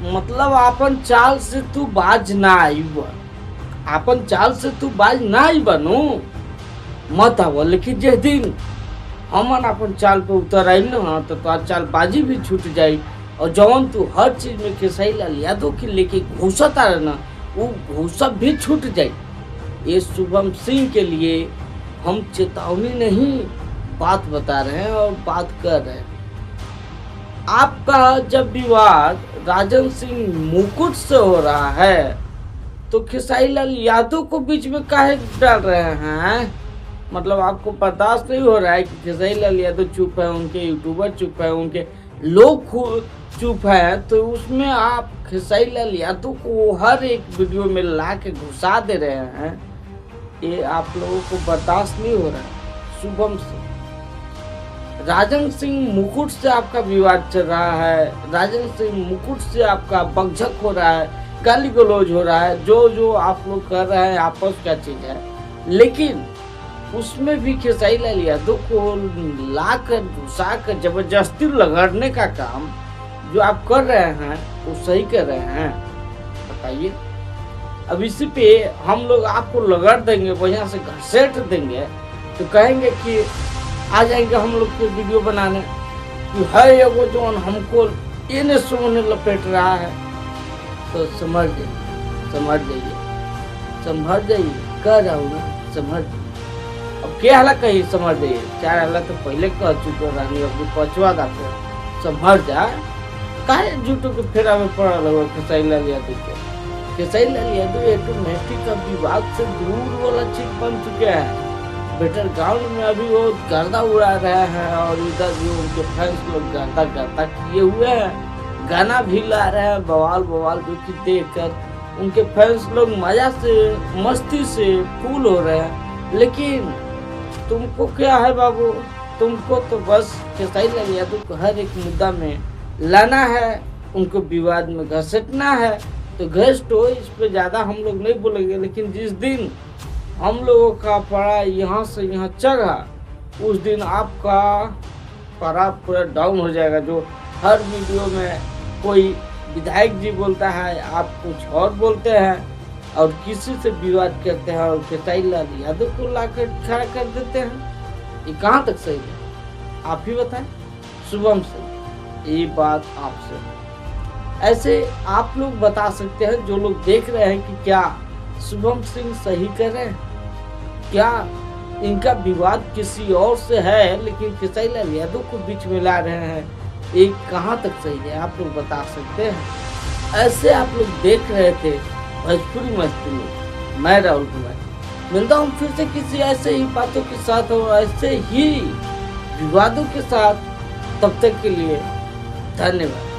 मतलब आपन चाल से तू बाज ना आईब, आपन चाल से तू बाज ना आईब नु मत आव, लेकिन जिस दिन हमन अपन चाल पे उतर आई ना तो तोर चाल बाजी भी छूट जाई। और जवन तू हर चीज में खेसारी लाल यादव के लेके घुसता रहे ना, वो घुसा भी छूट जाई। ये शुभम सिंह के लिए हम चेतावनी नहीं बात बता रहे हैं और बात कर रहे हैं। आपका जब विवाद राजन सिंह मुकुट से हो रहा है तो खेसारी लाल यादव को बीच में काहे डाल रहे हैं? मतलब आपको बर्दाश्त नहीं हो रहा है कि खेसारी लाल यादव चुप है, उनके यूट्यूबर चुप है, उनके लोग चुप है, तो उसमें आप खेसारी लाल यादव को हर एक वीडियो में ला के घुसा दे रहे हैं। ये आप लोगों को बर्दाश्त नहीं हो रहा है। शुभम सिंह, राजन सिंह मुकुट से आपका विवाद चल रहा है, राजन सिंह मुकुट से आपका बकझक हो रहा है, गाली गलौज हो रहा है, जो आप लोग कर रहे हैं आपस का चीज है। लेकिन उसमें भी खेसारी लाल यादव को लाकर घुसाकर जबरदस्ती लगड़ने का काम जो आप कर रहे हैं वो सही कर रहे हैं? बताइए। अब इसी पे हम लोग आपको लगड़ देंगे, बढ़िया से घसेट देंगे, तो कहेंगे कि आ जाएंगे हम लोग के वीडियो बनाने कि हर एगो जो हमको इन्हें सोने लपेट रहा है। तो समझ जाइए, समझ जाइए, समझ जाइए, कह रहा हूँ ना, समझ जाइए। अब क्या हालत कही समझ जाइए, 4 हालत तो पहले कह चुके रानी, अपनी पचवा दाते समझ जा। काहे झूठों के फेरा में पड़ा रहो खेसारी लाल यादव के? खेसारी लाल यादव ऑटोमेटिक का विवाद से दूर वाला चीज बन चुके हैं। बेटर ग्राउंड में अभी वो गर्दा उड़ा रहे हैं और इधर भी उनके फैंस लोग गर्दा किए हुए हैं, गाना भी ला रहे हैं बवाल जो कि देख कर उनके फैंस लोग मजा से मस्ती से फूल हो रहे हैं। लेकिन तुमको क्या है बाबू, तुमको तो बस खेसारी लाल यादव को हर एक मुद्दा में लाना है, उनको विवाद में घसीटना है। तो घसीटो, इस पे ज़्यादा हम लोग नहीं बोलेंगे। लेकिन जिस दिन हम लोगों का पड़ा यहाँ से यहाँ चढ़ा, उस दिन आपका पड़ा पूरा डाउन हो जाएगा। जो हर वीडियो में कोई विधायक जी बोलता है, आप कुछ और बोलते हैं और किसी से विवाद करते हैं और खेसारी लाल यादव को लाकर खड़ा कर देते हैं। ये कहाँ तक सही है, आप ही बताएं। शुभम सिंह, ये बात आपसे ऐसे आप लोग बता सकते हैं, जो लोग देख रहे हैं, कि क्या शुभम सिंह सही कर रहे हैं, क्या इनका विवाद किसी और से है लेकिन खेसारी लाल यादव को बीच में ला रहे हैं। ये कहाँ तक सही है, आप लोग बता सकते हैं। ऐसे आप लोग देख रहे थे भोजपुरी मस्ती में। मैं राहुल कुमार मिलता हूँ फिर से किसी ऐसे ही बातों के साथ और ऐसे ही विवादों के साथ। तब तक के लिए धन्यवाद।